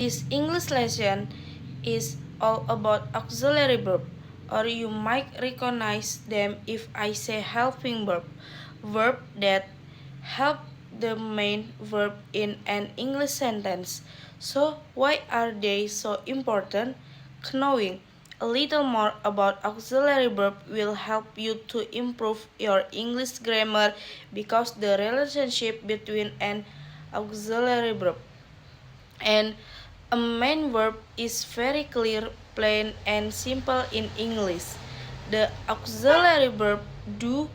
This English lesson is all about auxiliary verb, or you might recognize them if I say helping verb, verb that help the main verb in an English sentence. So why are they so important? Knowing a little more about auxiliary verb will help you to improve your English grammar because the relationship between an auxiliary verb and a main verb is very clear, plain, and simple in English. The auxiliary verb do,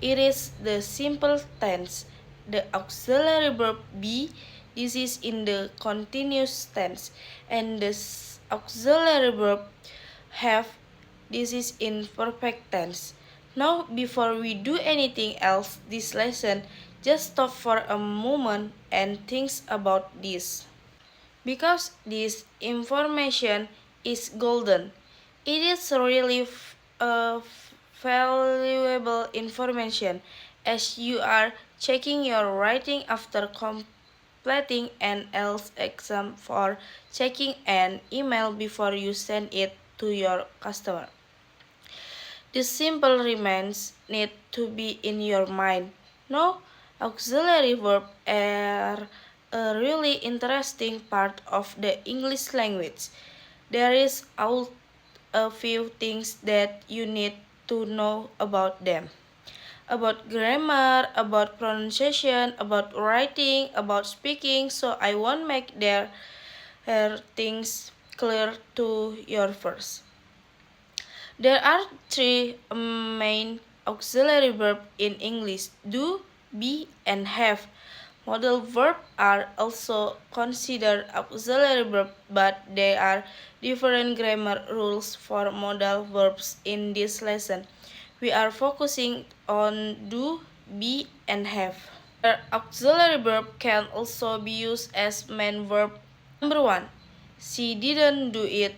it is the simple tense. The auxiliary verb be, this is in the continuous tense. And the auxiliary verb have, this is in perfect tense. Now, before we do anything else this lesson, just stop for a moment and think about this. Because this information is golden. It is really valuable information as you are checking your writing after completing an IELTS exam or checking an email before you send it to your customer. This simple remains need to be in your mind. No, auxiliary verbs are a really interesting part of the English language. There is all a few things that you need to know about them. About grammar, about pronunciation, about writing, about speaking, so I won't make their things clear to your first. There are three main auxiliary verbs in English: do, be, and have. Modal verbs are also considered auxiliary verbs, but there are different grammar rules for modal verbs in this lesson. We are focusing on do, be, and have. The auxiliary verb can also be used as main verb. Number 1. She didn't do it.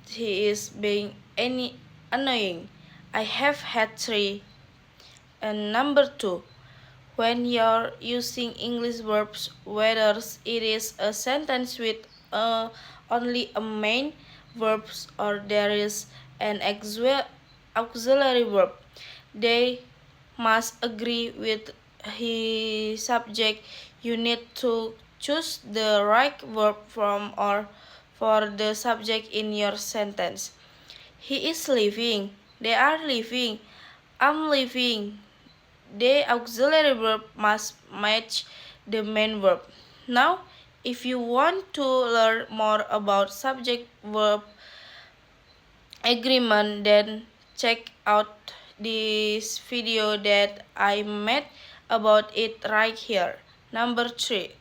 He is being annoying. I have had 3. And number 2, when you're using English verbs, whether it is a sentence with only a main verb or there is an auxiliary verb, they must agree with his subject. You need to choose the right verb from or for the subject in your sentence. He is leaving. They are leaving. I'm leaving. The auxiliary verb must match the main verb. Now, if you want to learn more about subject-verb agreement, then check out this video that I made about it right here. Number 3.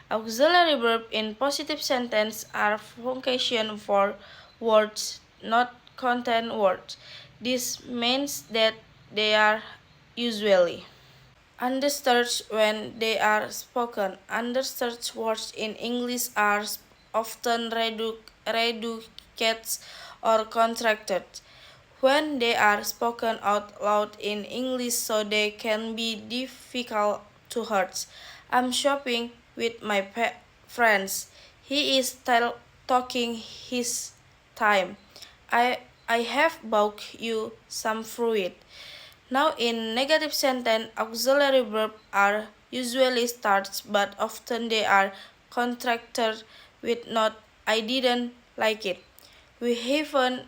Auxiliary verb in positive sentence are function for words, not content words. This means that they are usually understood when they are spoken. Understood words in English are often reduced or contracted when they are spoken out loud in English, so they can be difficult to hear. I'm shopping with my friends. He is talking his time. I have bought you some fruit. Now in negative sentence, auxiliary verbs are usually starts, but often they are contracted with not I didn't like it. We haven't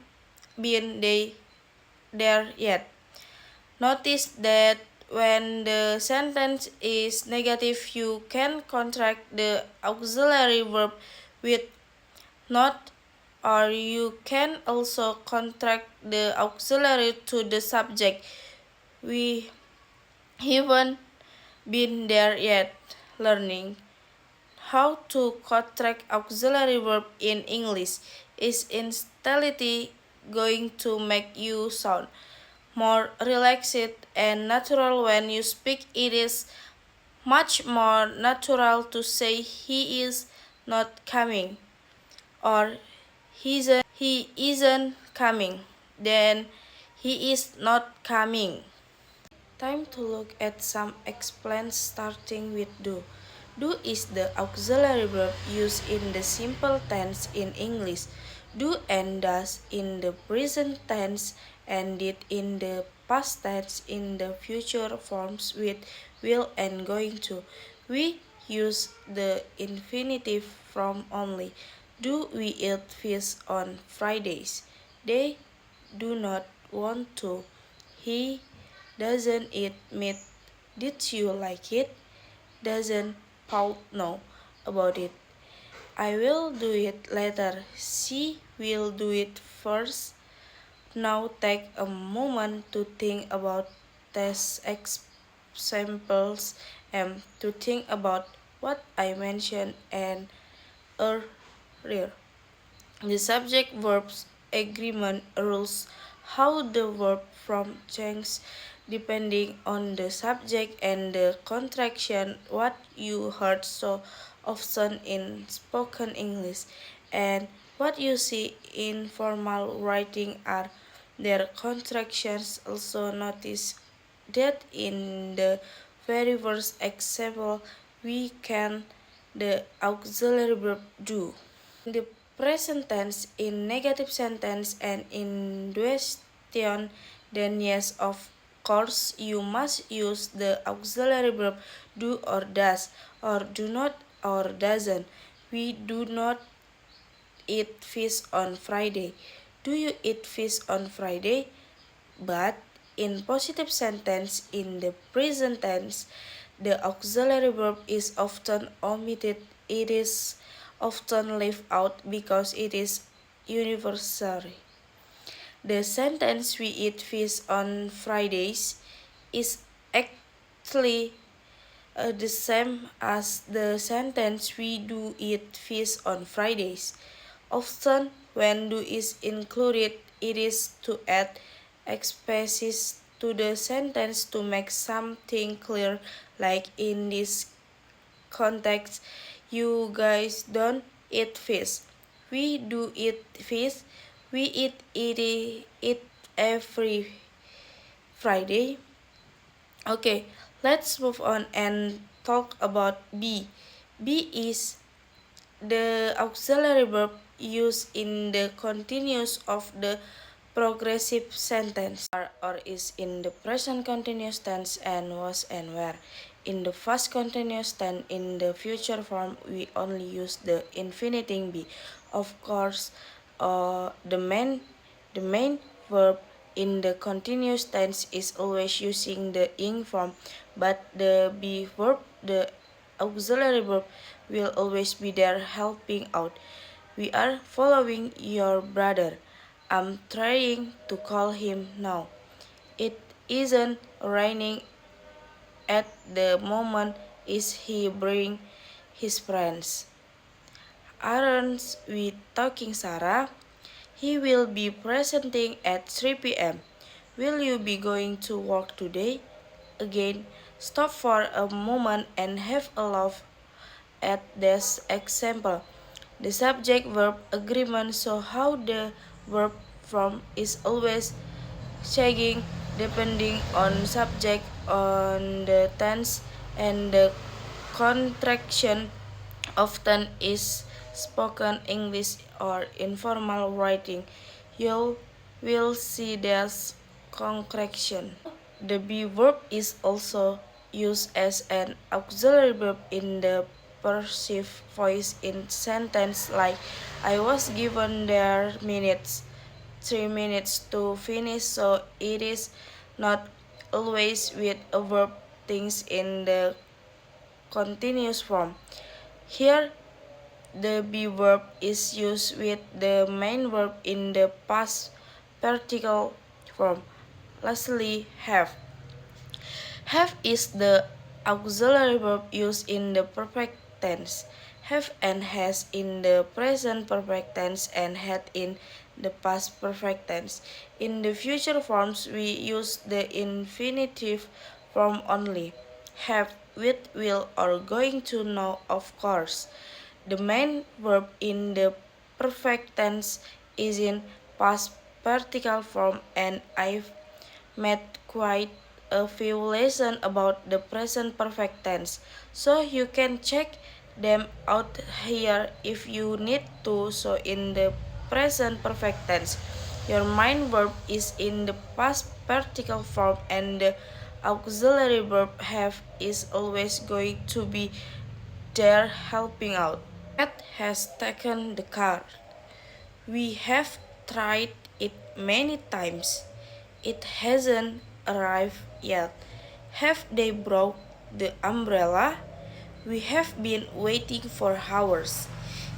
been there yet. Notice that when the sentence is negative, you can contract the auxiliary verb with not, or you can also contract the auxiliary to the subject. We haven't been there yet. Learning how to contract auxiliary verb in English is instead going to make you sound more relaxed and natural when you speak. It is much more natural to say he is not coming or he isn't coming than he is not coming. Time to look at some explains starting with do. Do is the auxiliary verb used in the simple tense in English. Do and does in the present tense and did in the past tense in the future forms with will and going to. We use the infinitive form only. Do we eat fish on Fridays? They do not want to. He doesn't eat meat. Did you like it? Doesn't Paul know about it? I will do it later. She will do it first. Now take a moment to think about test examples and to think about what I mentioned and earlier. The subject verbs agreement rules how the verb form changes depending on the subject and the contraction what you heard so often in spoken English and what you see in formal writing are their contractions. Also notice that in the very first example we can the auxiliary verb do. The present tense in negative sentence and in question, then yes, of course, you must use the auxiliary verb do or does, or do not or doesn't. We do not eat fish on Friday. Do you eat fish on Friday? But in positive sentence in the present tense, the auxiliary verb is often omitted. It is often left out because it is universal. The sentence we eat fish on Fridays is actually the same as the sentence we do eat fish on Fridays. Often, when do is included, it is to add emphasis to the sentence to make something clear, like in this context, you guys don't eat fish. We do eat fish. We eat every Friday. Okay, let's move on and talk about be. Be is the auxiliary verb used in the continuous of the progressive sentence or is in the present continuous tense and was and were. In the past continuous tense in the future form we only use the infinitive be. Of course, the main verb in the continuous tense is always using the ing form, but the be verb, the auxiliary verb, will always be there helping out. We are following your brother. I'm trying to call him now. It isn't raining at the moment. Is he bring his friends? Aren't we talking, Sarah? He will be presenting at 3 p.m. Will you be going to work today? Again, stop for a moment and have a laugh at this example. The subject verb agreement show how the verb form is always changing depending on subject, on the tense, and the contraction often is spoken English or informal writing. You will see this contraction. The be verb is also used as an auxiliary verb in the passive voice in sentence like I was given their minutes 3 minutes to finish, so it is not always with a verb things in the continuous form. Here the be verb is used with the main verb in the past participle form. Lastly, have. Have is the auxiliary verb used in the perfect tense. Have and has in the present perfect tense and had in the past perfect tense. In the future forms, we use the infinitive form only. Have, with, will, or going to know, of course. The main verb in the perfect tense is in past participle form and I've made quite a few lessons about the present perfect tense, so you can check them out here if you need to. So in the present perfect tense, your main verb is in the past particle form and the auxiliary verb have is always going to be there helping out. Cat has taken the car. We have tried it many times. It hasn't arrived yet. Have they brought the umbrella? We have been waiting for hours.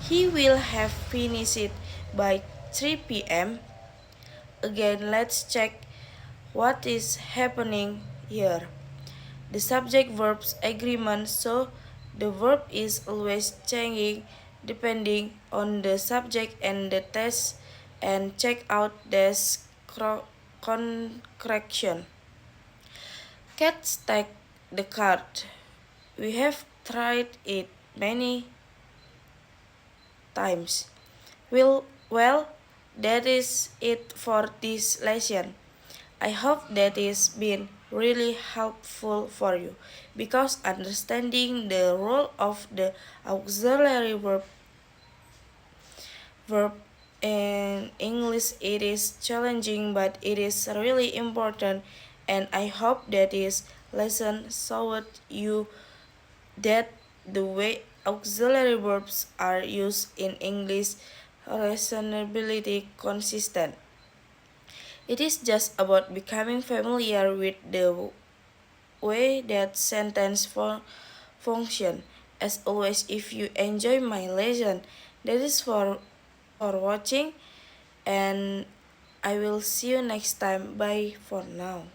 He will have finished it by 3 p.m. Again, let's check what is happening here. The subject verbs agreement, so the verb is always changing depending on the subject and the tense, and check out this correction. Cats take the card. We have tried it many times. Well, that is it for this lesson. I hope that is been really helpful for you, because understanding the role of the auxiliary verb in English, it is challenging, but it is really important, and I hope that this lesson showed you that the way auxiliary verbs are used in English reasonably consistent. It is just about becoming familiar with the way that sentence function. As always, if you enjoy my lesson, that is for watching, and I will see you next time. Bye for now.